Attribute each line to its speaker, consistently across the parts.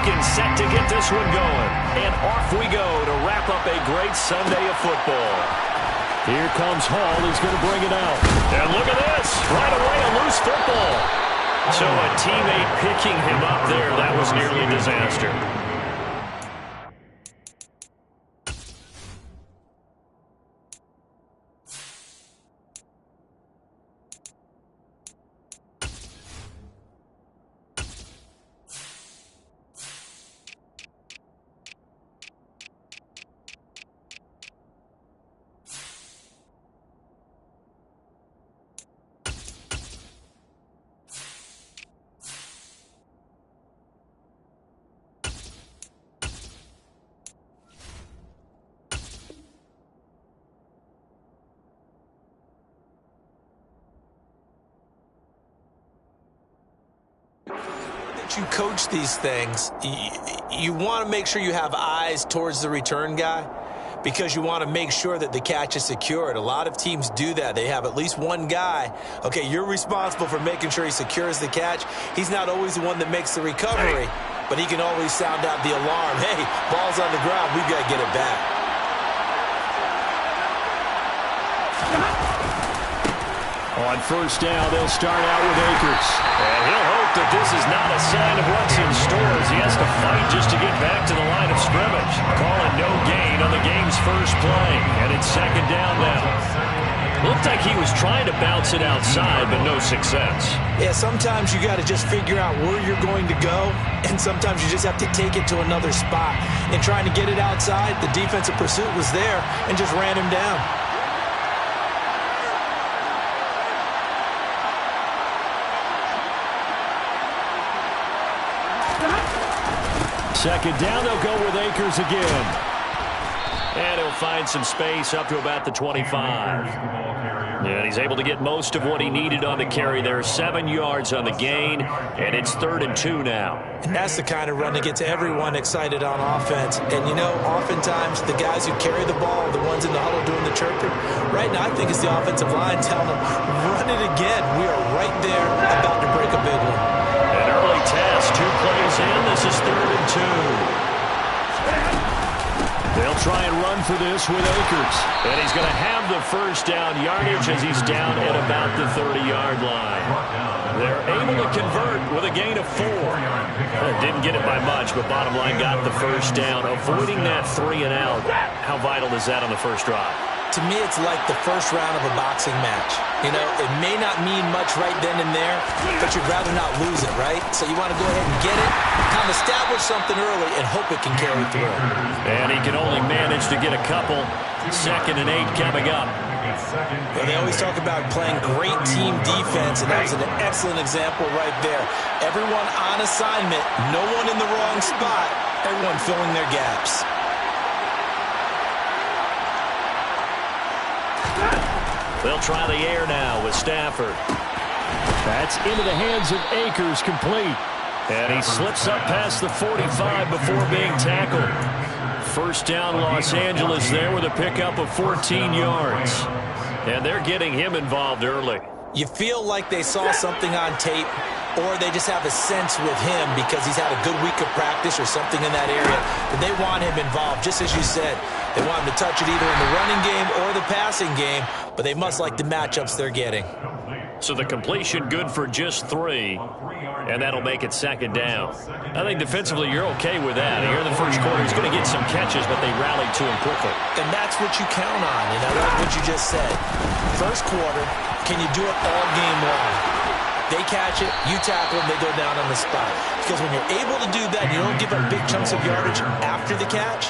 Speaker 1: Hopkins set to get this one going. And off we go to wrap up a great Sunday of football. Here comes Hall. He's going to bring it out. And look at this. Right away, a loose football. So a teammate picking him up there, that was nearly a disaster.
Speaker 2: You coach these things, you want to make sure you have eyes towards the return guy because you want to make sure that the catch is secured. A lot of teams do that. They have at least one guy. Okay, you're responsible for making sure he secures the catch. He's not always the one that makes the recovery, but he can always sound out the alarm. Hey, ball's on the ground. We've got to get it back.
Speaker 1: On first down, they'll start out with Akers. And he'll hope that this is not a sign of what's in store as he has to fight just to get back to the line of scrimmage. Calling no gain on the game's first play. And it's second down now. Looked like he was trying to bounce it outside, but no success.
Speaker 2: Yeah, sometimes you got to just figure out where you're going to go, and sometimes you just have to take it to another spot. And trying to get it outside, the defensive pursuit was there and just ran him down.
Speaker 1: Second down, they'll go with Akers again. And he'll find some space up to about the 25. And he's able to get most of what he needed on the carry there. 7 yards on the gain, and it's 3rd and 2 now.
Speaker 2: And that's the kind of run that gets everyone excited on offense. And, you know, oftentimes the guys who carry the ball are the ones in the huddle doing the chirping. Right now, I think it's the offensive line telling them, run it again. We are right there about to break a big one.
Speaker 1: An early test, 2 plays in. This is 3rd and 2. They'll try and run for this with Akers. And he's going to have the first down yardage as he's down at about the 30-yard line. They're able to convert with a gain of 4. Didn't get it by much, but bottom line got the first down. Avoiding that 3 and out. How vital is that on the first drive?
Speaker 2: To me, it's like the first round of a boxing match. You know, it may not mean much right then and there, but you'd rather not lose it, right? So you want to go ahead and get it, kind of establish something early, and hope it can carry through.
Speaker 1: And he can only manage to get a couple. 2nd and 8 coming up.
Speaker 2: Well, they always talk about playing great team defense, and that was an excellent example right there. Everyone on assignment, no one in the wrong spot, everyone filling their gaps.
Speaker 1: They'll try the air now with Stafford. That's into the hands of Akers, complete. And he slips up past the 45 before being tackled. First down, Los Angeles there with a pickup of 14 yards. And they're getting him involved early.
Speaker 2: You feel like they saw something on tape, or they just have a sense with him because he's had a good week of practice or something in that area, but they want him involved, just as you said. They want him to touch it either in the running game or the passing game, but they must like the matchups they're getting.
Speaker 1: So the completion good for just 3, and that'll make it second down. I think defensively you're okay with that. Here in the first quarter, he's going to get some catches, but they rallied to him quickly.
Speaker 2: And that's what you count on, and I like what you just said. First quarter, can you do it all game long? They catch it, you tackle them, they go down on the spot. Because when you're able to do that, you don't give up big chunks of yardage after the catch,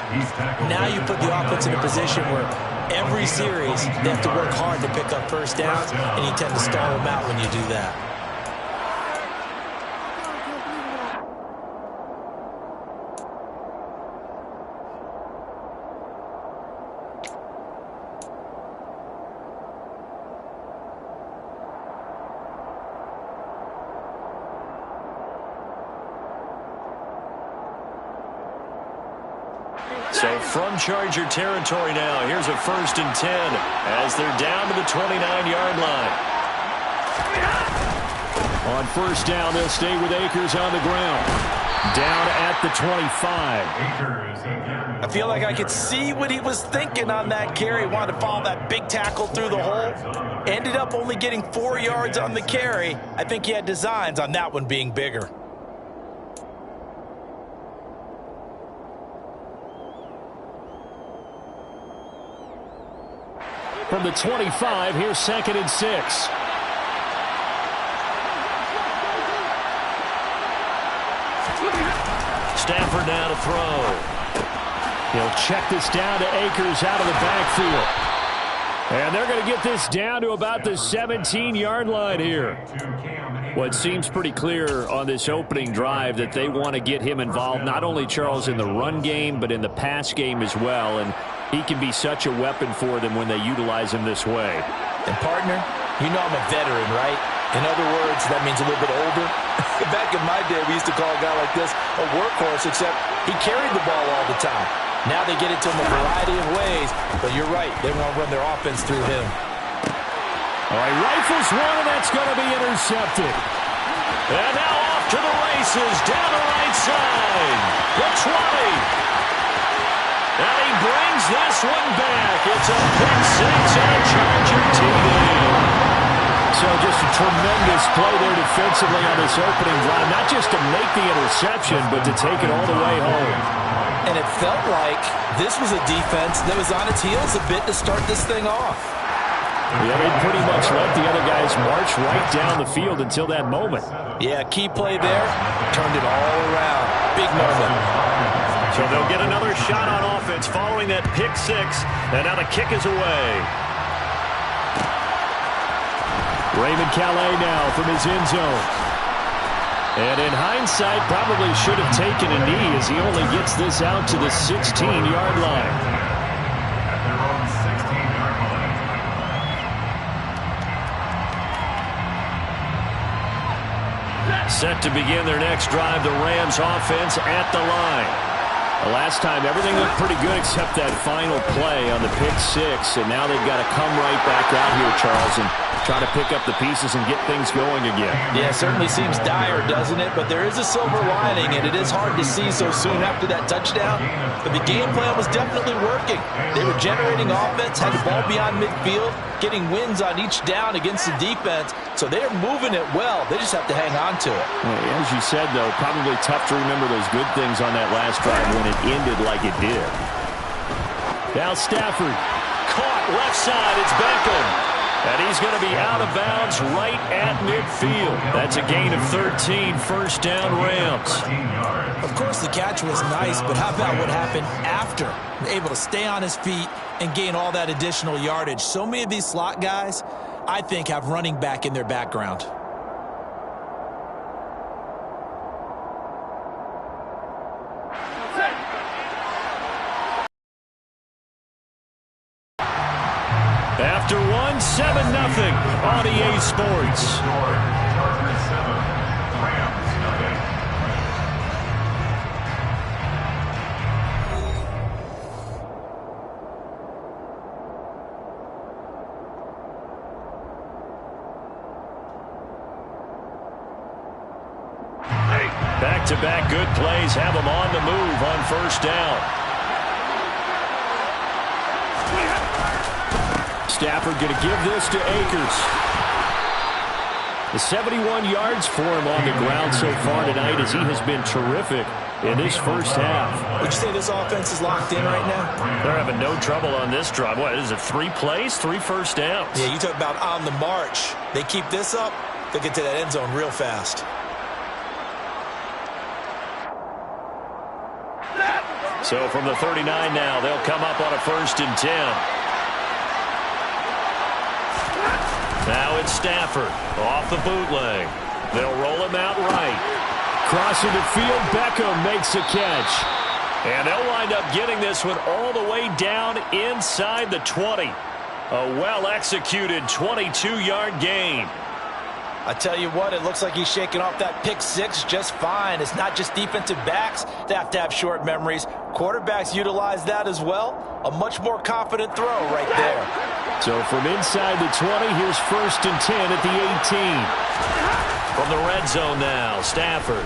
Speaker 2: now you put the offense in a position where every series they have to work hard to pick up first downs, and you tend to stall them out when you do that.
Speaker 1: So from Charger territory now, here's a 1st and 10 as they're down to the 29-yard line. On first down, they'll stay with Akers on the ground. Down at the 25.
Speaker 2: I feel like I could see what he was thinking on that carry. Wanted to follow that big tackle through the hole. Ended up only getting 4 yards on the carry. I think he had designs on that one being bigger.
Speaker 1: From the 25, here's 2nd and 6. Stafford now to throw. He'll check this down to Akers out of the backfield. And they're going to get this down to about the 17-yard line here. Well, it seems pretty clear on this opening drive that they want to get him involved, not only, Charles, in the run game, but in the pass game as well. And he can be such a weapon for them when they utilize him this way.
Speaker 2: And, partner, you know I'm a veteran, right? In other words, that means a little bit older. Back in my day, we used to call a guy like this a workhorse, except he carried the ball all the time. Now they get it to him a variety of ways, but you're right. They want to run their offense through him.
Speaker 1: All right, rifles one, and that's going to be intercepted. And now off to the races, down the right side. The 20. And he brings this one back. It's a pick six and a Charger TD. So just a tremendous play there defensively on this opening drive. Not just to make the interception, but to take it all the way home.
Speaker 2: And it felt like this was a defense that was on its heels a bit to start this thing off.
Speaker 1: Yeah, they pretty much let the other guys march right down the field until that moment.
Speaker 2: Yeah, key play there. Turned it all around. Big moment.
Speaker 1: So they'll get another shot on offense following that pick six. And now the kick is away. Raymond Calais now from his end zone. And in hindsight, probably should have taken a knee as he only gets this out to the 16-yard line. Set to begin their next drive, the Rams offense at the line. The last time, everything looked pretty good except that final play on the pick six, and now they've got to come right back out here, Charles, and try to pick up the pieces and get things going again.
Speaker 2: Yeah, it certainly seems dire, doesn't it? But there is a silver lining, and it is hard to see so soon after that touchdown. But the game plan was definitely working. They were generating offense, had the ball beyond midfield, getting wins on each down against the defense. So they're moving it well. They just have to hang on to it.
Speaker 1: Well, as you said, though, probably tough to remember those good things on that last drive when it ended like it did. Now Stafford. Caught left side. It's Beckham. And he's going to be out of bounds right at midfield. That's a gain of 13, first down Rams.
Speaker 2: Of course, the catch was nice, but how about what happened after? Able to stay on his feet and gain all that additional yardage. So many of these slot guys, I think, have running back in their background.
Speaker 1: After one, 7-0 on EA Sports. Back-to-back good plays have them on the move on first down. Stafford going to give this to Akers. The 71 yards for him on the ground so far tonight as he has been terrific in this first half.
Speaker 2: Would you say this offense is locked in right now?
Speaker 1: They're having no trouble on this drive. What is it, 3 plays, 3 first downs?
Speaker 2: Yeah, you talk about on the march. They keep this up, they'll get to that end zone real fast.
Speaker 1: So from the 39 now, they'll come up on a 1st and 10. Now it's Stafford off the bootleg. They'll roll him out right. Crossing the field, Beckham makes a catch. And they'll wind up getting this one all the way down inside the 20. A well-executed 22-yard gain.
Speaker 2: I tell you what, it looks like he's shaking off that pick six just fine. It's not just defensive backs that have to have short memories. Quarterbacks utilize that as well. A much more confident throw right there.
Speaker 1: So from inside the 20, here's 1st and 10 at the 18. From the red zone now, Stafford.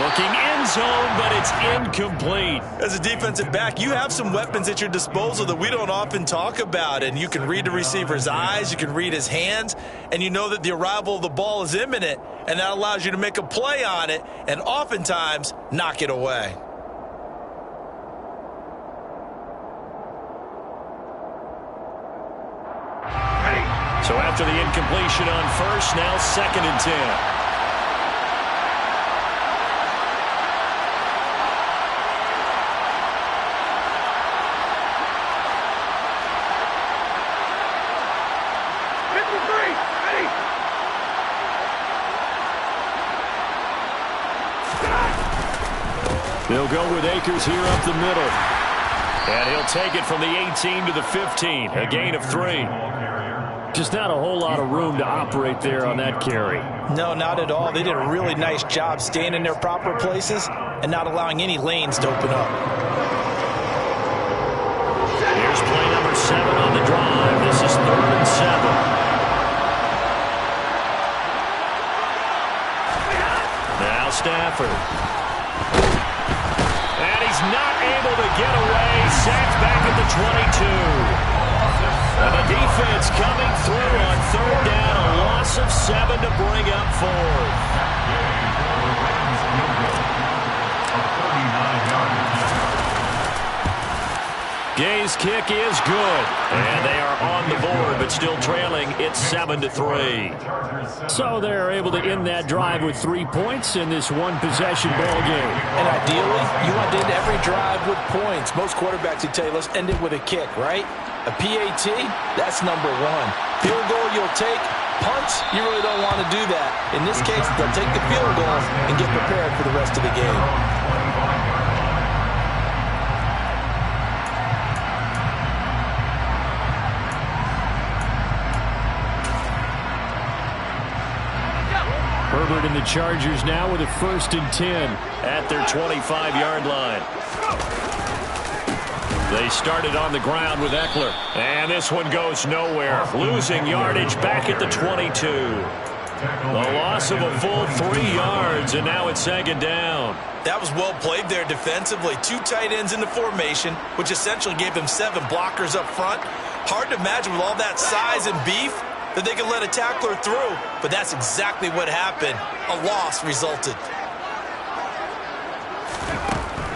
Speaker 1: Looking end zone, but it's incomplete.
Speaker 2: As a defensive back, you have some weapons at your disposal that we don't often talk about. And you can read the receiver's eyes, you can read his hands, and you know that the arrival of the ball is imminent. And that allows you to make a play on it and oftentimes knock it away.
Speaker 1: So after the incompletion on first, now 2nd and 10. They'll go with Akers here up the middle. And he'll take it from the 18 to the 15. A gain of 3. Just not a whole lot of room to operate there on that carry.
Speaker 2: No, not at all. They did a really nice job staying in their proper places and not allowing any lanes to open up.
Speaker 1: Here's play number 7 on the drive. This is 3rd and 7. Now Stafford. And he's not able to get away. Sacked back at the 22. And the defense coming through on 3rd down. A loss of 7 to bring up 4th. Gay's kick is good. And they are on the board, but still trailing. It's 7-3. So they're able to end that drive with 3 points in this one-possession ball game.
Speaker 2: And ideally, you want to end every drive with points. Most quarterbacks would tell you, let's end it with a kick, right? A PAT, that's number 1. Field goal you'll take. Punts, you really don't want to do that. In this case, they'll take the field goal and get prepared for the rest of the game.
Speaker 1: Herbert and the Chargers now with a 1st and 10 at their 25-yard line. They started on the ground with Eckler. And this one goes nowhere. Losing yardage back at the 22. The loss of a full 3 yards, and now it's 2nd down.
Speaker 2: That was well played there defensively. 2 tight ends in the formation, which essentially gave them 7 blockers up front. Hard to imagine with all that size and beef that they could let a tackler through, but that's exactly what happened. A loss resulted.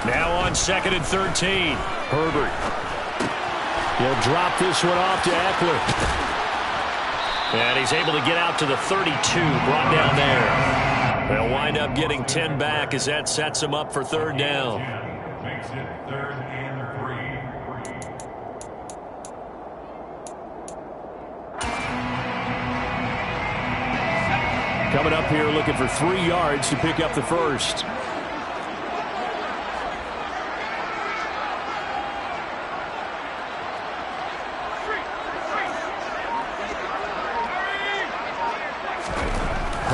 Speaker 1: Now on 2nd and 13. Herbert. He'll drop this one off to Eckler. And he's able to get out to the 32, brought down there. They'll wind up getting 10 back as that sets him up for 3rd down.
Speaker 3: Makes it 3rd and 3.
Speaker 1: Coming up here looking for 3 yards to pick up the 1st.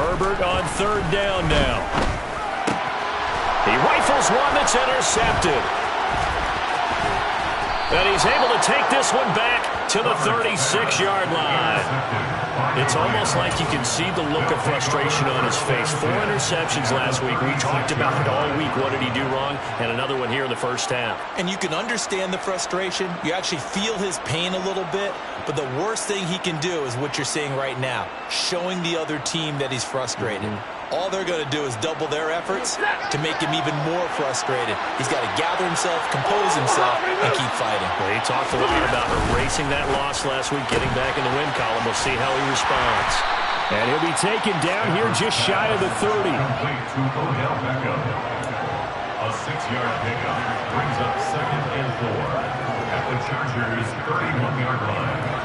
Speaker 1: Herbert on 3rd down now. He rifles one that's intercepted. And he's able to take this one back to the 36-yard line. It's almost like you can see the look of frustration on his face. 4 interceptions last week. We talked about it all week. What did he do wrong? And another one here in the first half.
Speaker 2: And you can understand the frustration. You actually feel his pain a little bit. But the worst thing he can do is what you're seeing right now, showing the other team that he's frustrated. All they're going to do is double their efforts to make him even more frustrated. He's got to gather himself, compose himself, and keep fighting.
Speaker 1: Well, he talked a lot about erasing that loss last week, getting back in the win column. We'll see how he responds. And he'll be taken down here just shy of the 30.
Speaker 3: A 6-yard pickup brings up 2nd and 4 at the Chargers' 31-yard line.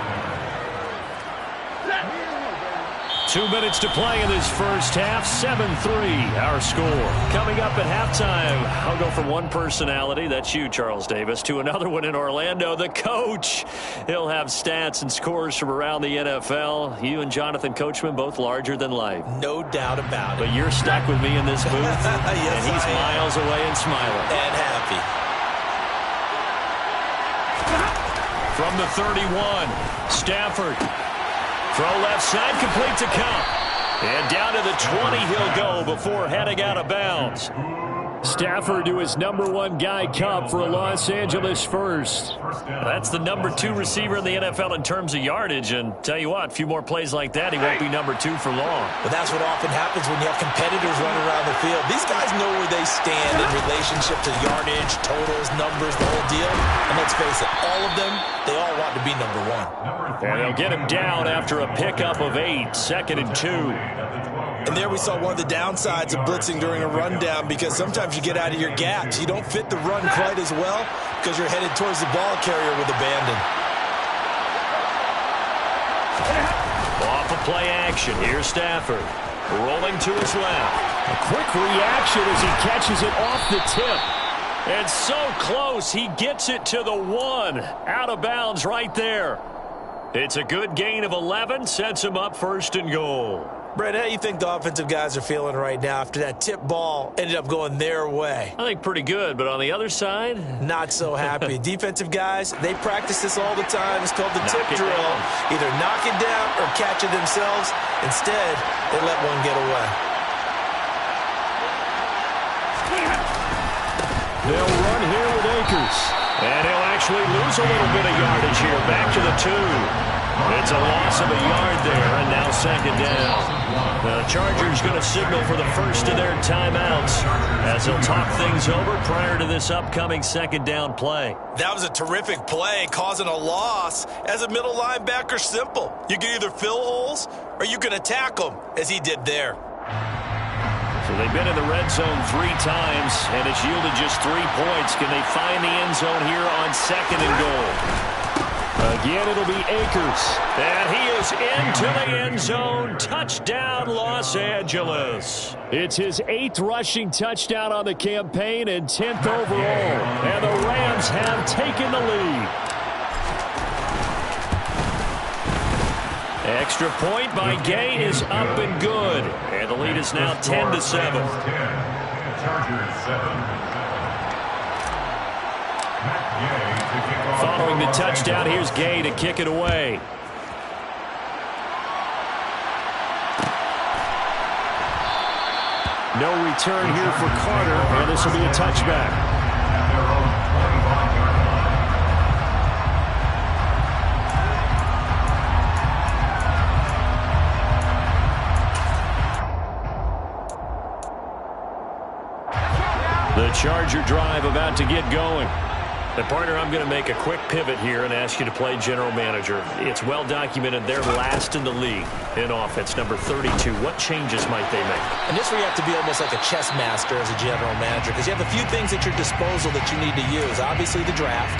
Speaker 1: 2 minutes to play in this first half. 7-3 our score. Coming up at halftime, I'll go from one personality, that's you, Charles Davis, to another one in Orlando, the coach. He'll have stats and scores from around the NFL. You and Jonathan Coachman, both larger than life.
Speaker 2: No doubt about it.
Speaker 1: But you're stuck with me in this booth,
Speaker 2: yes,
Speaker 1: and he's miles away and smiling.
Speaker 2: And happy.
Speaker 1: From the 31, Stafford. Throw left side, complete to Cup. And down to the 20 he'll go before heading out of bounds. Stafford to his #1 guy Cup for a Los Angeles first. That's the #2 receiver in the NFL in terms of yardage. And tell you what, a few more plays like that, he won't be #2 for long.
Speaker 2: But that's what often happens when you have competitors running around the field. These guys know where they stand in relationship to yardage, totals, numbers, the whole deal. And let's face it, all of them, they all want to be #1.
Speaker 1: And they'll get him down after a pickup of 8, 2nd and 2.
Speaker 2: And there we saw one of the downsides of blitzing during a rundown, because sometimes you get out of your gaps. You don't fit the run quite as well because you're headed towards the ball carrier with abandon.
Speaker 1: Off of play action. Here's Stafford. Rolling to his left. A quick reaction as he catches it off the tip. And so close, he gets it to the 1. Out of bounds right there. It's a good gain of 11. Sets him up 1st and goal.
Speaker 2: Brett, how do you think the offensive guys are feeling right now after that tip ball ended up going their way?
Speaker 1: I think pretty good, but on the other side?
Speaker 2: Not so happy. Defensive guys, they practice this all the time. It's called the tip drill. Either knock it down or catch it themselves. Instead, they let one get away.
Speaker 1: They'll run here with Akers. And he'll actually lose a little bit of yardage here. Back to the 2. It's a loss of a yard there, and now 2nd down. The Chargers going to signal for the first of their timeouts as they'll talk things over prior to this upcoming 2nd down play.
Speaker 2: That was a terrific play, causing a loss. As a middle linebacker, simple. You can either fill holes or you can attack them, as he did there.
Speaker 1: So they've been in the red zone 3 times, and it's yielded just 3 points. Can they find the end zone here on 2nd and goal? Again, it'll be Akers. And he is into the end zone. Touchdown, Los Angeles. It's his 8th rushing touchdown on the campaign and 10th overall. And the Rams have taken the lead. Extra point by Gay is up and good. And the lead is now 10-7.
Speaker 3: Chargers 7.
Speaker 1: Following the touchdown, here's Gay to kick it away. No return here for Carter, and this will be a touchback. The Charger drive about to get going. And partner, I'm going to make a quick pivot here and ask you to play general manager. It's well documented they're last in the league in offense, number 32. What changes might they make?
Speaker 2: And this where you have to be almost like a chess master as a general manager, because you have a few things at your disposal that you need to use. Obviously the draft,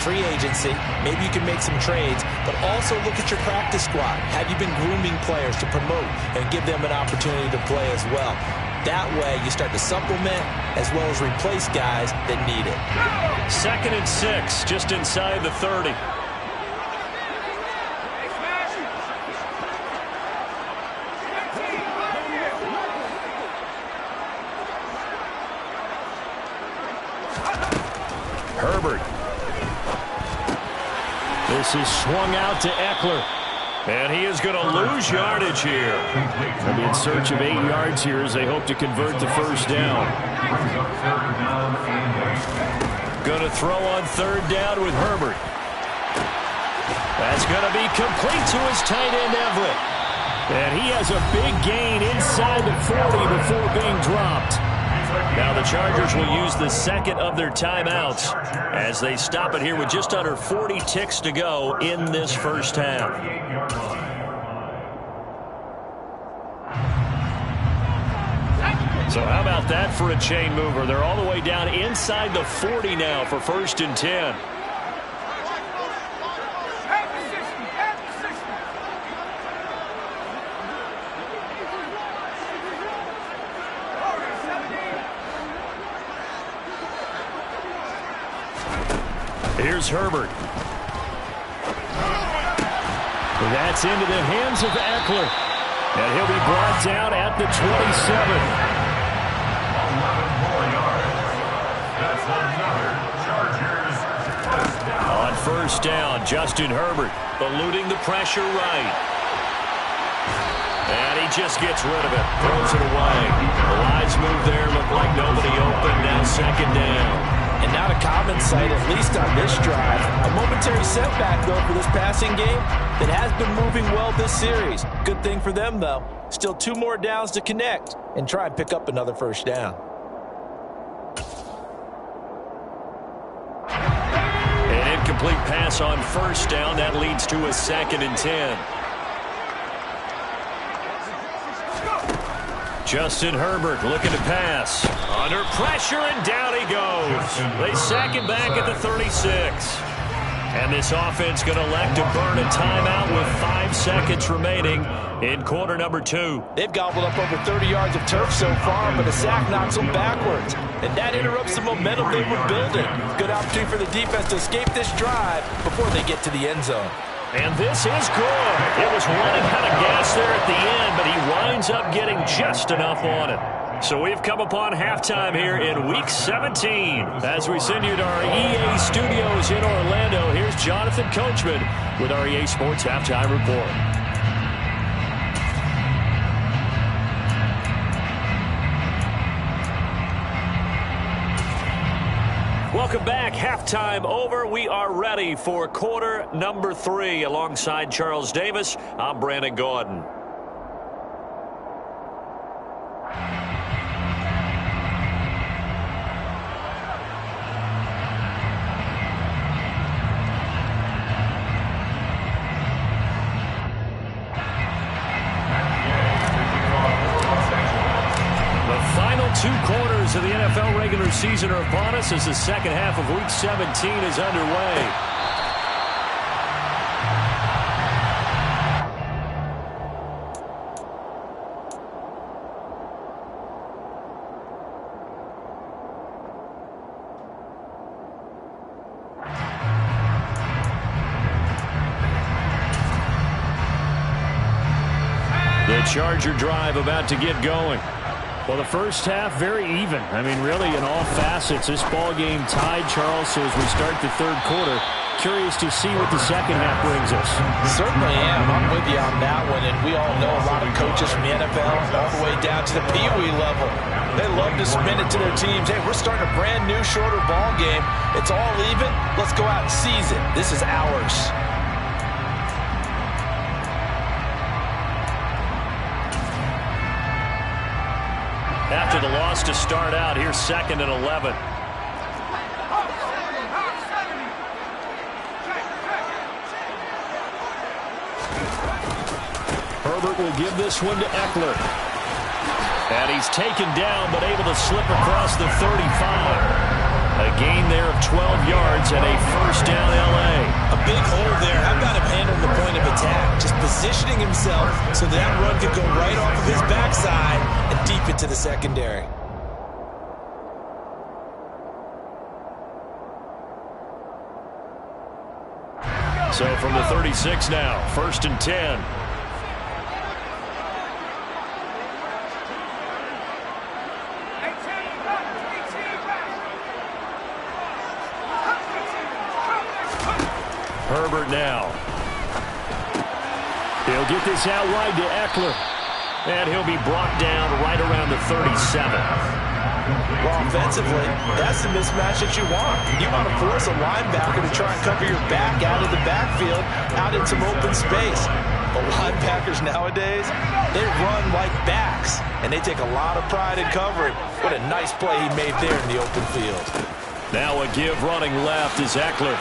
Speaker 2: free agency, maybe you can make some trades, but also look at your practice squad. Have you been grooming players to promote and give them an opportunity to play as well? That way, you start to supplement as well as replace guys that need it.
Speaker 1: 2nd and 6, just inside the 30. Herbert. This is swung out to Eckler. And he is going to lose yardage here. They'll be in search of 8 yards here as they hope to convert the 1st down. Going to throw on 3rd down with Herbert. That's going to be complete to his tight end Everett. And he has a big gain inside the 40 before being dropped. Now the Chargers will use the 2nd of their timeouts as they stop it here with just under 40 ticks to go in this 1st half. So how about that for a chain mover? They're all the way down inside the 40 now for 1st and 10. Here's Herbert. That's into the hands of Eckler. And he'll be brought down at the 27.
Speaker 3: 11 more yards. That's another Chargers touchdown.
Speaker 1: On 1st down, Justin Herbert eluding the pressure right. And he just gets rid of it. Throws it away. The lines move there. Look like nobody open. Now second down.
Speaker 2: And not a common sight, at least on this drive. A momentary setback, though, for this passing game that has been moving well this series. Good thing for them, though. Still 2 more downs to connect and try and pick up another first down.
Speaker 1: An incomplete pass on first down. That leads to a 2nd and 10. Justin Herbert looking to pass. Under pressure, and down he goes. They sack him back at the 36. And this offense going to elect to burn a timeout with 5 seconds remaining in quarter number 2.
Speaker 2: They've gobbled up over 30 yards of turf so far, but a sack knocks them backwards. And that interrupts the momentum they were building. Good opportunity for the defense to escape this drive before they get to the end zone.
Speaker 1: And this is good. It was running out of gas there at the end, but he winds up getting just enough on it. So we've come upon halftime here in Week 17. As we send you to our EA studios in Orlando, here's Jonathan Coachman with our EA Sports Halftime Report. Welcome back. Halftime over. We are ready for quarter number 3. Alongside Charles Davis, I'm Brandon Gordon. Two quarters of the NFL regular season are upon us as the second half of Week 17 is underway. The Charger drive about to get going. Well, the first half, very even. I mean, really, in all facets, this ball game tied, Charles. So as we start the third quarter, curious to see what the second half brings us.
Speaker 2: Certainly am. I'm with you on that one. And we all know a lot of coaches from the NFL all the way down to the Pee-wee level. They love to spin it to their teams. Hey, we're starting a brand new, shorter ball game. It's all even. Let's go out and seize it. This is ours.
Speaker 1: After the loss to start out, here's 2nd and 11. Herbert will give this one to Eckler. And he's taken down, but able to slip across the 35. A gain there of 12 yards and a first down LA.
Speaker 2: A big hole there. How about him handling the point of attack? Just positioning himself so that run could go right off of his backside and deep into the secondary.
Speaker 1: So from the 36 now, 1st and 10. Herbert now. He'll get this out wide to Eckler. And he'll be brought down right around the 37.
Speaker 2: Well, offensively, that's the mismatch that you want. You want to force a linebacker to try and cover your back out of the backfield, out in some open space. But linebackers nowadays, they run like backs, and they take a lot of pride in covering. What a nice play he made there in the open field.
Speaker 1: Now a give running left is Eckler.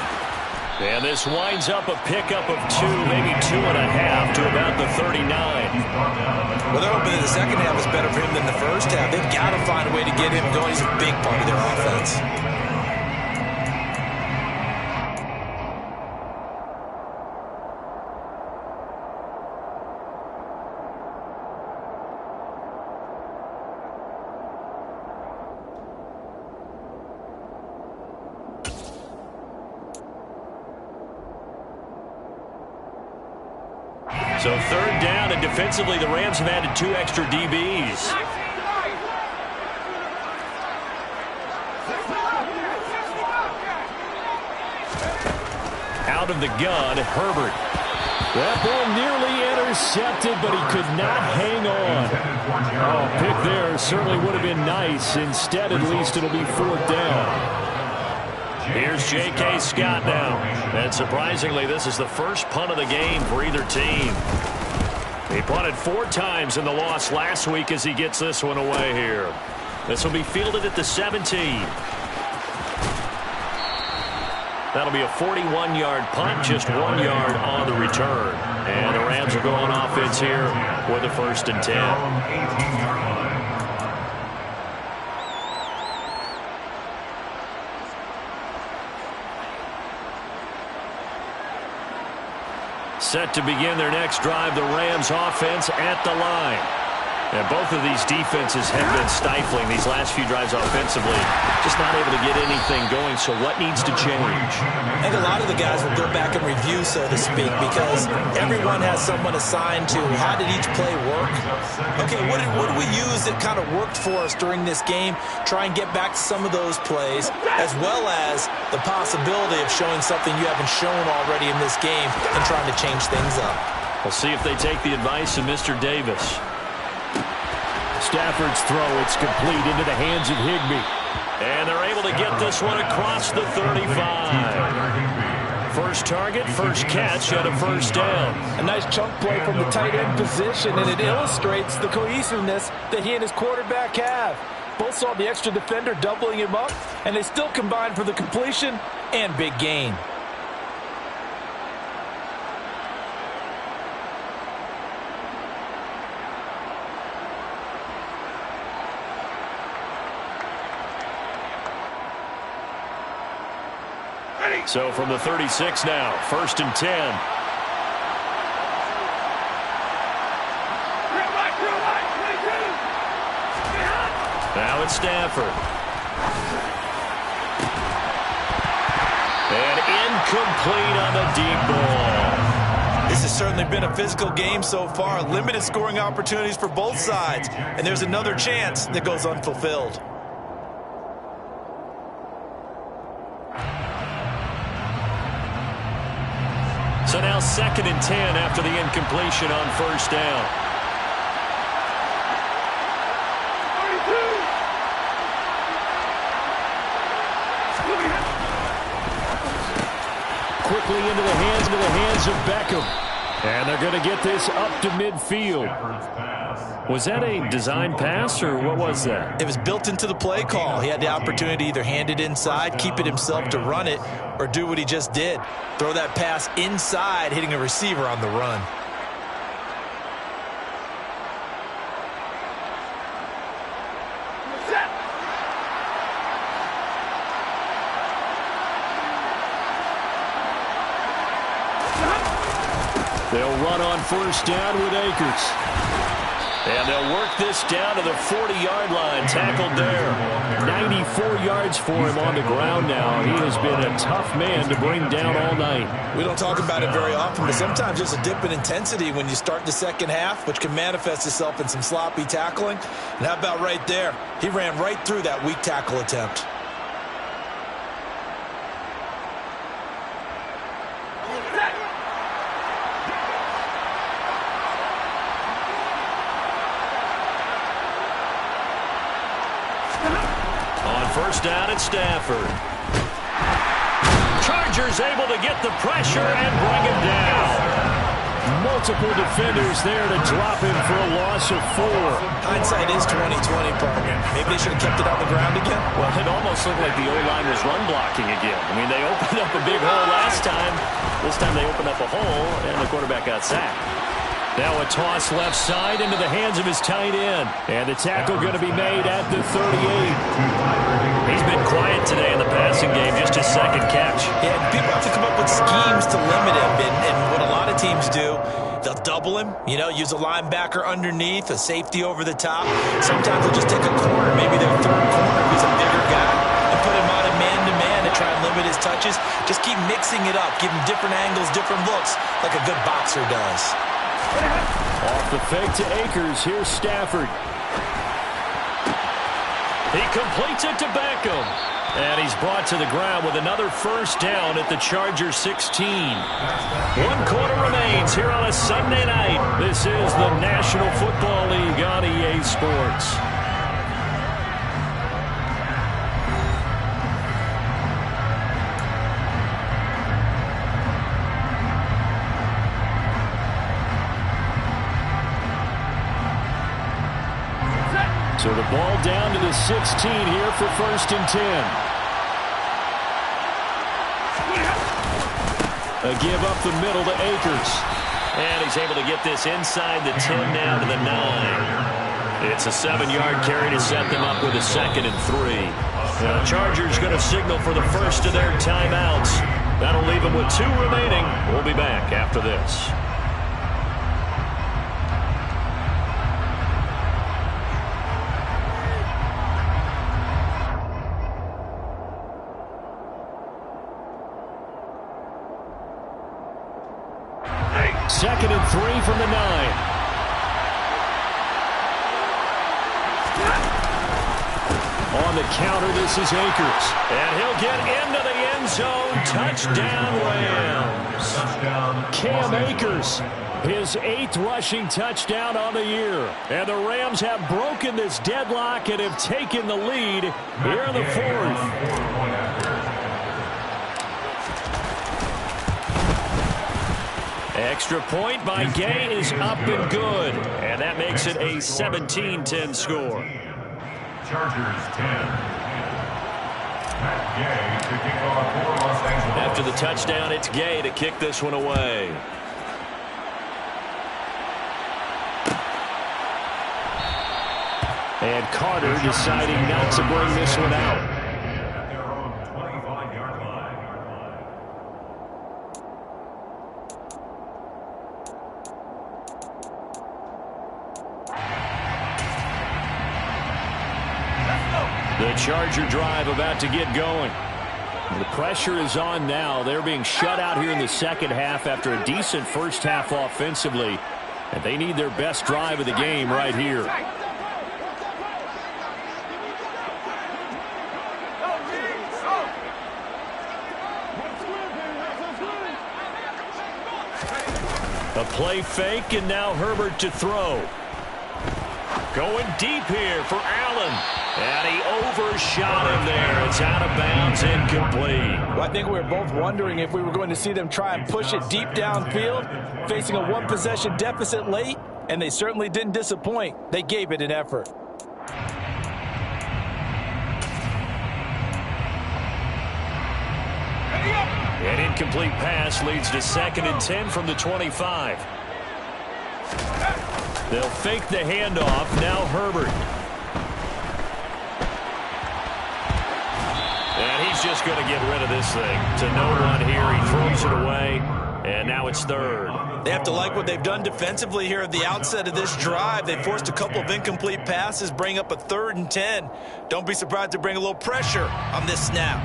Speaker 1: And this winds up a pickup of 2, maybe 2.5 to about the 39.
Speaker 2: Well, they're hoping that the second half is better for him than the first half. They've got to find a way to get him going. He's a big part of their offense.
Speaker 1: So 3rd down, and defensively, the Rams have added 2 extra DBs. Out of the gun, Herbert. That ball nearly intercepted, but he could not hang on. Oh, pick there certainly would have been nice. Instead, at least it'll be fourth down. Here's J.K. Scott now. And surprisingly, this is the first punt of the game for either team. He punted 4 times in the loss last week as he gets this one away here. This will be fielded at the 17. That'll be a 41-yard punt, just 1 yard on the return. And the Rams are going offense here with a 1st and 10. Set to begin their next drive, the Rams offense at the line. And both of these defenses have been stifling these last few drives offensively. Just not able to get anything going, so what needs to change?
Speaker 2: I think a lot of the guys will go back and review, so to speak, because everyone has someone assigned to how did each play work. Okay, what did we use that kind of worked for us during this game? Try and get back to some of those plays, as well as the possibility of showing something you haven't shown already in this game and trying to change things up.
Speaker 1: We'll see if they take the advice of Mr. Davis. Stafford's throw, it's complete into the hands of Higbee. And they're able to get this one across the 35. First target, first catch, and a 1st down.
Speaker 4: A nice chunk play from the tight end position, and it illustrates the cohesiveness that he and his quarterback have. Both saw the extra defender doubling him up, and they still combined for the completion and big gain.
Speaker 1: So from the 36 now, 1st and 10. Now it's Stafford. And incomplete on the deep ball.
Speaker 2: This has certainly been a physical game so far. Limited scoring opportunities for both sides. And there's another chance that goes unfulfilled.
Speaker 1: So now 2nd and 10 after the incompletion on 1st down. Quickly into the hands of Beckham. And they're going to get this up to midfield. Was that a design pass, or what was that?
Speaker 2: It was built into the play call. He had the opportunity to either hand it inside, keep it himself to run it, or do what he just did. Throw that pass inside, hitting a receiver on the run.
Speaker 1: They'll run on 1st down with Akers. And they'll work this down to the 40-yard line. Tackled there. 94 yards for him on the ground now. He has been a tough man to bring down all night.
Speaker 2: We don't talk about it very often, but sometimes there's a dip in intensity when you start the second half, which can manifest itself in some sloppy tackling. And how about right there? He ran right through that weak tackle attempt.
Speaker 1: Down at Stafford. Chargers able to get the pressure and bring him down. Multiple defenders there to drop him for a loss of 4.
Speaker 2: Hindsight is 20/20, partner. Maybe they should have kept it on the ground again.
Speaker 1: Well, it almost looked like the O-line was run blocking again. I mean, they opened up a big hole last time. This time they opened up a hole, and the quarterback got sacked. Now a toss left side into the hands of his tight end. And the tackle going to be made at the 38. He's been quiet today in the passing game, just his 2nd catch.
Speaker 2: Yeah, people have to come up with schemes to limit him. And what a lot of teams do, they'll double him, use a linebacker underneath, a safety over the top. Sometimes they'll just take a corner, maybe their 3rd corner, who's a bigger guy, and put him on a man-to-man to try and limit his touches. Just keep mixing it up, give him different angles, different looks, like a good boxer does.
Speaker 1: Off the fake to Akers. Here's Stafford. He completes it to Beckham. And he's brought to the ground with another first down at the Chargers 16. 1 quarter remains here on a Sunday night. This is the National Football League on EA Sports. So the ball down to the 16 here for 1st and 10. A give up the middle to Akers. And he's able to get this inside the 10 now to the 9. It's a 7-yard carry to set them up with a 2nd and 3. Now the Chargers going to signal for the first of their timeouts. That'll leave them with 2 remaining. We'll be back after this. Second and 3 from the 9. On the counter, this is Akers. And he'll get into the end zone. Touchdown, Rams. Cam Akers, his 8th rushing touchdown on the year. And the Rams have broken this deadlock and have taken the lead here in the 4th. Extra point by Gay is up and good. And that makes it a 17-10 score.
Speaker 3: Chargers 10. Gay to kick off for Los Angeles.
Speaker 1: After the touchdown, it's Gay to kick this one away. And Carter deciding not to bring this one out. The Charger drive about to get going. The pressure is on now. They're being shut out here in the second half after a decent first half offensively. And they need their best drive of the game right here. A play fake, and now Herbert to throw. Going deep here for Allen. And he overshot him there. It's out of bounds, incomplete.
Speaker 4: Well, I think we were both wondering if we were going to see them try and push it deep downfield, facing a 1-possession deficit late, and they certainly didn't disappoint. They gave it an effort.
Speaker 1: An incomplete pass leads to 2nd and 10 from the 25. They'll fake the handoff. Now Herbert. And he's just going to get rid of this thing. To no one here. He throws it away. And now it's 3rd.
Speaker 2: They have to like what they've done defensively here at the outset of this drive. They forced a couple of incomplete passes, bring up a 3rd and 10. Don't be surprised to bring a little pressure on this snap.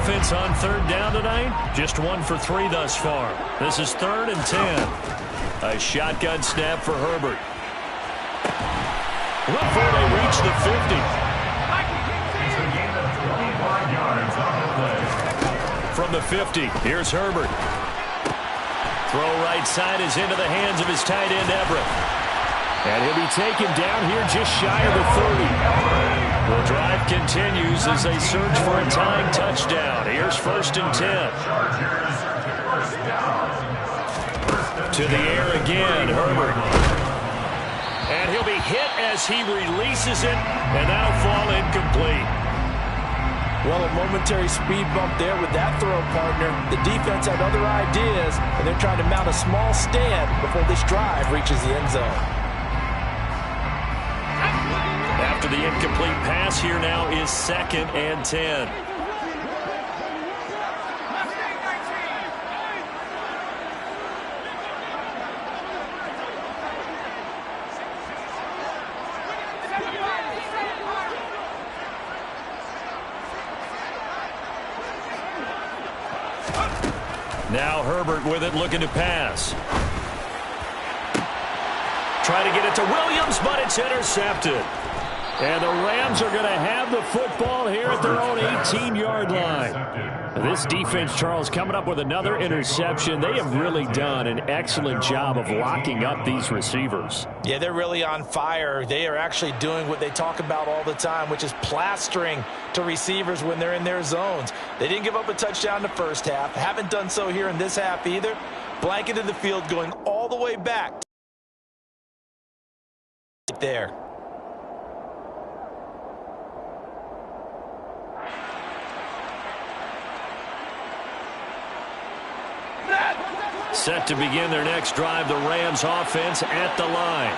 Speaker 1: Offense on 3rd down tonight, just 1 for 3 thus far. This is 3rd and 10. A shotgun snap for Herbert. Before they reach the 50. From the 50, here's Herbert. Throw right side is into the hands of his tight end, Everett. And he'll be taken down here just shy of the 30. The drive continues as they search for a tying touchdown. Here's 1st and 10. To the air again, Herbert. And he'll be hit as he releases it, and that'll fall incomplete.
Speaker 4: Well, a momentary speed bump there with that throw, partner. The defense had other ideas, and they're trying to mount a small stand before this drive reaches the end zone.
Speaker 1: After the incomplete pass, here now is 2nd and 10. Now Herbert with it, looking to pass. Trying to get it to Williams, but it's intercepted. And the Rams are going to have the football here at their own 18-yard line. This defense, Charles, coming up with another interception. They have really done an excellent job of locking up these receivers.
Speaker 2: Yeah, they're really on fire. They are actually doing what they talk about all the time, which is plastering to receivers when they're in their zones. They didn't give up a touchdown in the first half. Haven't done so here in this half either. Blanketed the field going all the way back. There.
Speaker 1: Set to begin their next drive, the Rams offense at the line.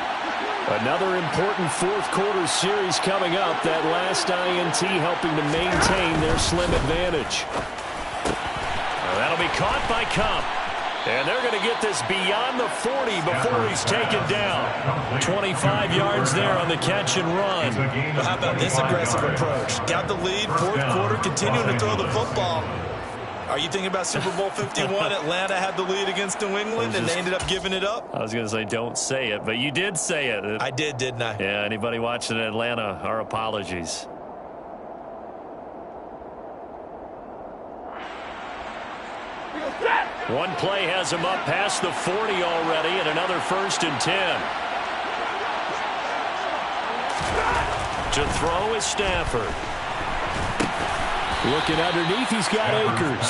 Speaker 1: Another important fourth quarter series coming up. That last INT helping to maintain their slim advantage. That'll be caught by Cup. And they're going to get this beyond the 40 before he's taken down. 25 yards there on the catch and run.
Speaker 2: Well, how about this aggressive approach? Got the lead, fourth quarter, continuing to throw the football. Are you thinking about Super Bowl 51? Atlanta had the lead against New England, and they ended up giving it up?
Speaker 1: I was going to say don't say it, but you did say it.
Speaker 2: I did, didn't I?
Speaker 1: Yeah, anybody watching Atlanta, our apologies. One play has him up past the 40 already, and another 1st and 10. To throw is Stafford. Looking underneath, he's got Akers.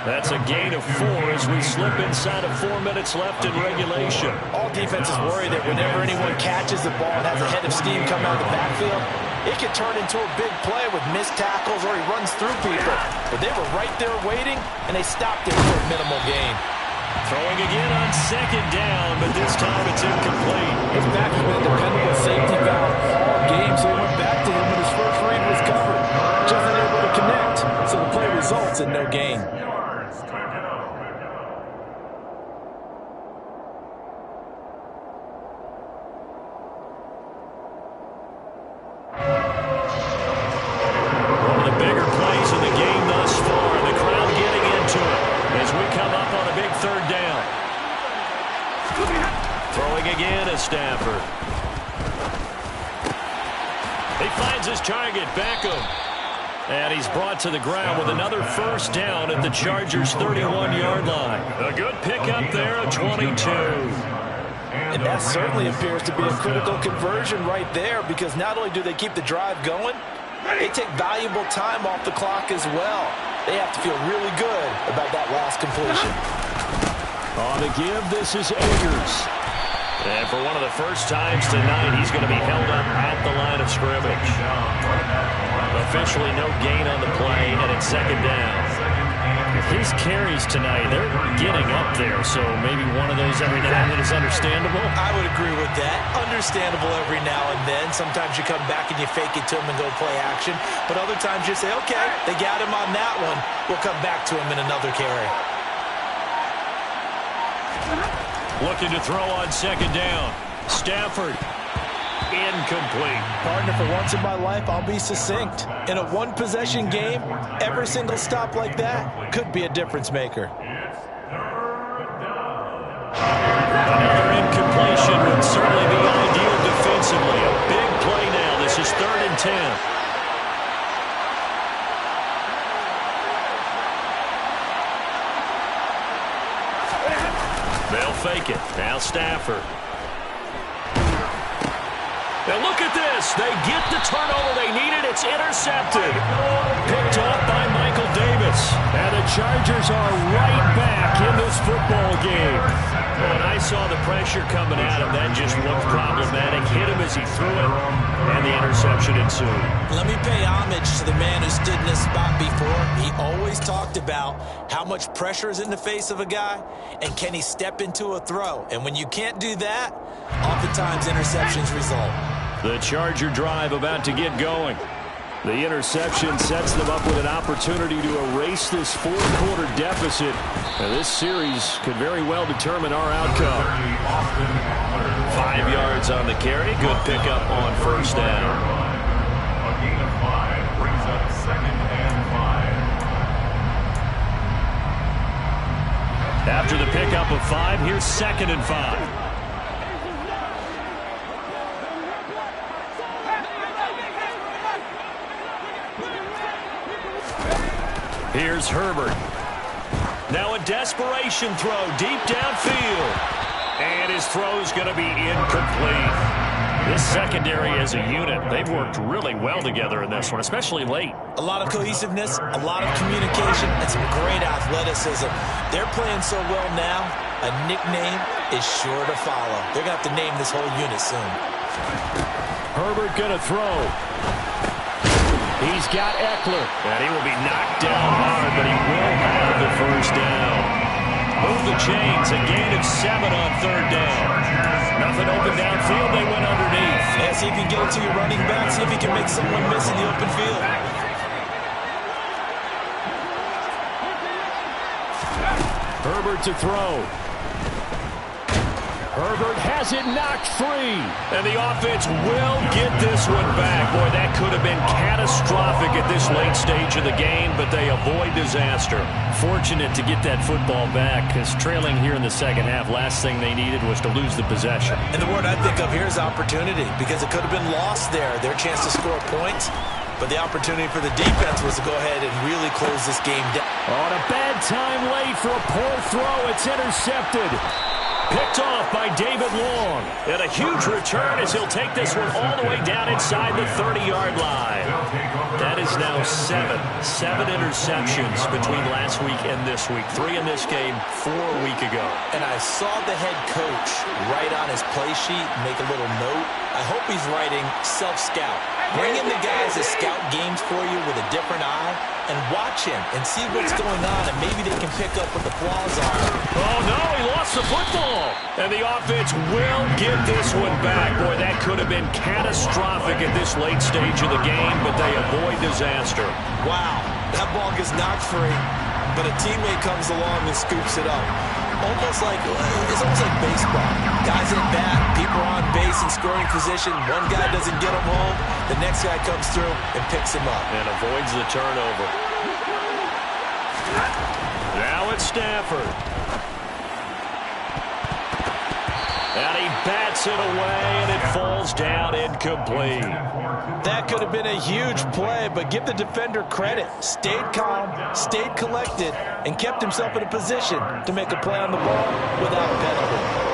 Speaker 1: That's a gain of 4 as we slip inside of 4 minutes left in regulation.
Speaker 2: All defenses worry that whenever anyone catches the ball and has a head of steam come out of the backfield, it can turn into a big play with missed tackles or he runs through people. But they were right there waiting, and they stopped it for a minimal gain.
Speaker 1: Throwing again on 2nd down, but this time it's incomplete.
Speaker 4: His back has been a dependable safety valve all game, so he went back to him when his first read was covered. Just unable to connect, so the play results in no gain.
Speaker 1: One of the bigger plays of the game thus far. The crowd getting into it as we come up on a big 3rd down. Throwing again is Stafford. He finds his target, Beckham. And he's brought to the ground with another 1st down at the Chargers' 31-yard line. A good pickup there at 22.
Speaker 2: And that certainly appears to be a critical conversion right there, because not only do they keep the drive going, they take valuable time off the clock as well. They have to feel really good about that last completion.
Speaker 1: On the give, this is Akers. And for one of the first times tonight, he's going to be held up at the line of scrimmage. Officially no gain on the play, and it's 2nd down. His carries tonight, they're getting up there, so maybe one of those every now and then is understandable.
Speaker 2: I would agree with that. Understandable every now and then. Sometimes you come back and you fake it to him and go play action. But other times you say, okay, they got him on that one. We'll come back to him in another carry.
Speaker 1: Looking to throw on 2nd down. Stafford. Incomplete.
Speaker 2: Partner, for once in my life, I'll be succinct. In a one-possession game, every single stop like that could be a difference maker.
Speaker 1: Another incompletion would certainly be ideal defensively. A big play now. This is 3rd and 10. They'll fake it. Now Stafford. And look at this. They get the turnover they needed. It's intercepted. Picked off by Michael Davis. And the Chargers are right back in this football game. When I saw the pressure coming at him, that just looked problematic. Hit him as he threw it, and the interception ensued.
Speaker 2: Let me pay homage to the man who stood in this spot before. He always talked about how much pressure is in the face of a guy, and can he step into a throw. And when you can't do that, oftentimes interceptions result.
Speaker 1: The Charger drive about to get going. The interception sets them up with an opportunity to erase this fourth-quarter deficit. And this series could very well determine our outcome. 5 yards on the carry. Good pickup on 1st down.
Speaker 3: A gain of 5 brings up 2nd and 5.
Speaker 1: After the pickup of 5, here's 2nd and 5. Here's Herbert. Now a desperation throw deep downfield. And his throw's going to be incomplete. This secondary as a unit, they've worked really well together in this one, especially late.
Speaker 2: A lot of cohesiveness, a lot of communication, and some great athleticism. They're playing so well now, a nickname is sure to follow. They're going to have to name this whole unit soon.
Speaker 1: Herbert going to throw. He's got Eckler. And he will be knocked down hard, but he will have the first down. Move the chains, a gain of 7 on 3rd down. Nothing open downfield, they went underneath.
Speaker 2: Yeah, see if you can get it to your running back, see if you can make someone miss in the open field.
Speaker 1: Herbert to throw. Herbert has it knocked free. And the offense will get this one back. Boy, that could have been catastrophic at this late stage of the game, but they avoid disaster. Fortunate to get that football back, because trailing here in the second half, last thing they needed was to lose the possession.
Speaker 2: And the word I think of here is opportunity, because it could have been lost there, their chance to score points. But the opportunity for the defense was to go ahead and really close this game down.
Speaker 1: On a bad time late for a poor throw. It's intercepted. Picked off by David Long. And a huge return as he'll take this one all the way down inside the 30-yard line. That is now 7 interceptions between last week and this week. 3 in this game, 4 a week ago.
Speaker 2: And I saw the head coach write on his play sheet, make a little note. I hope he's writing self-scout. Bring in the guys that scout games for you with a different eye and watch him and see what's going on, and maybe they can pick up what the flaws are.
Speaker 1: Oh, no, he lost the football. And the offense will get this one back. Boy, that could have been catastrophic at this late stage of the game, but they avoid disaster.
Speaker 2: Wow, that ball gets knocked free, but a teammate comes along and scoops it up. It's almost like baseball. Guys at bat, people are on base in scoring position. One guy doesn't get him home. The next guy comes through and picks him up.
Speaker 1: And avoids the turnover. Now it's Stafford. And he bats it away, and it falls down incomplete.
Speaker 4: That could have been a huge play, but give the defender credit. Stayed calm, stayed collected, and kept himself in a position to make a play on the ball without a penalty.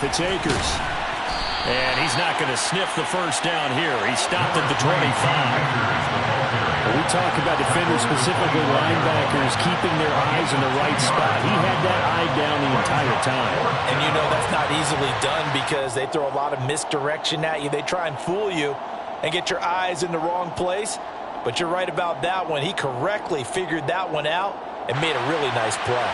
Speaker 1: It's Akers. And he's not going to sniff the first down here. He stopped at the 25.
Speaker 5: We talk about defenders, specifically linebackers, keeping their eyes in the right spot. He had that eye down the entire time.
Speaker 4: And you know that's not easily done because they throw a lot of misdirection at you. They try and fool you and get your eyes in the wrong place. But you're right about that one. He correctly figured that one out and made a really nice play.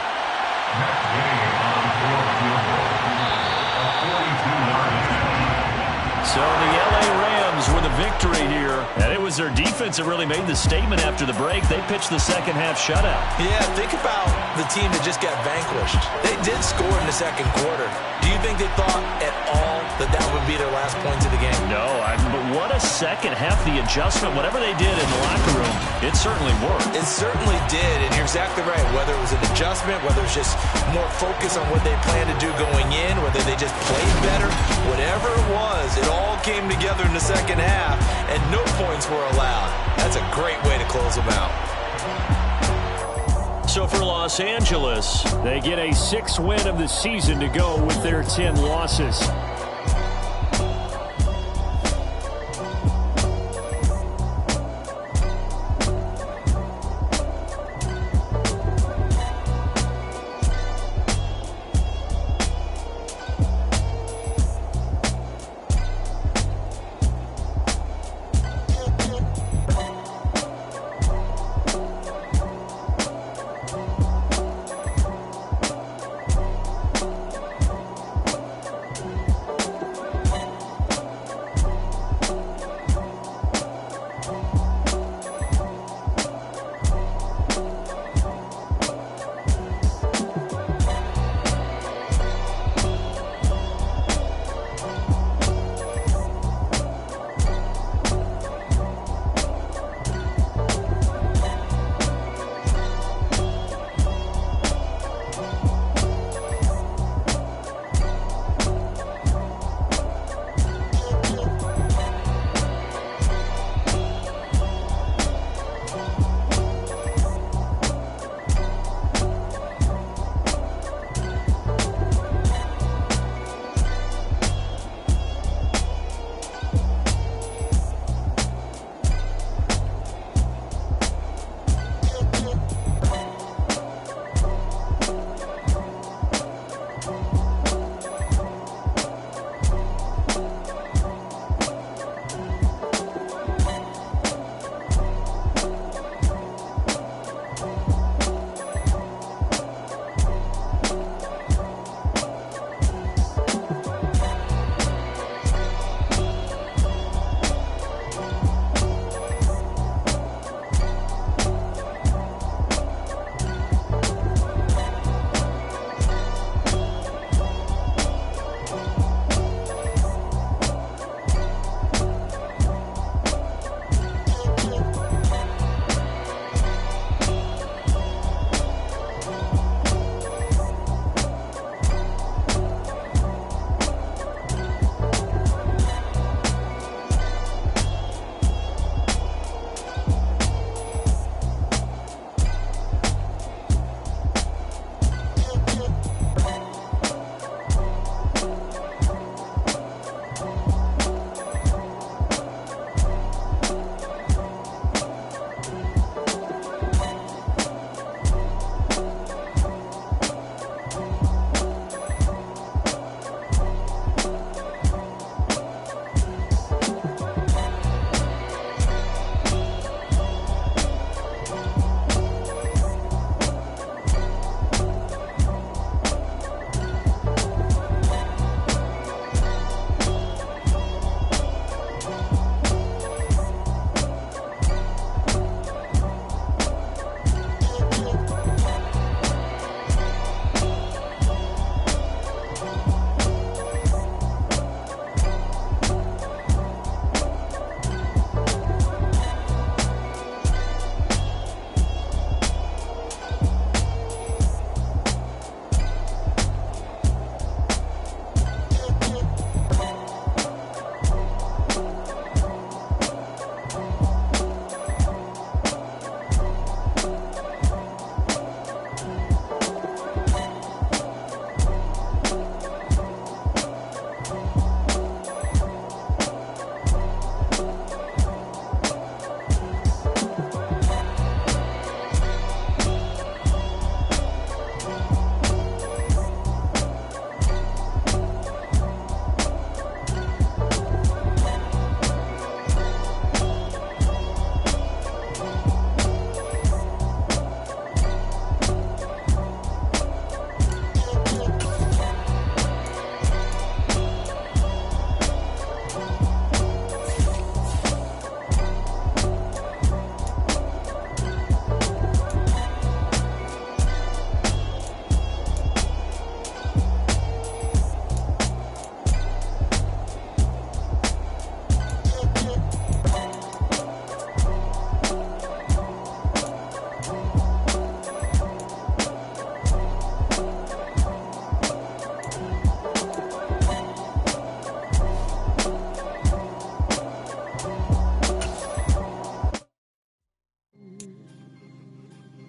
Speaker 1: So the LA Rams with a victory here. And it was their defense that really made the statement after the break. They pitched the second half shutout.
Speaker 2: Yeah, think about the team that just got vanquished. They did score in the second quarter. Do you think they thought at all that that would be their last points of the game?
Speaker 1: No, but what a second half. The adjustment, whatever they did in the locker room, it certainly worked.
Speaker 2: It certainly did, and you're exactly right. Whether it was an adjustment, whether it's just more focus on what they planned to do going in, whether they just played better, whatever it was, it all came together in the second half, and no points were allowed. That's a great way to close them out.
Speaker 1: So for Los Angeles, they get a 6th win of the season to go with their 10 losses.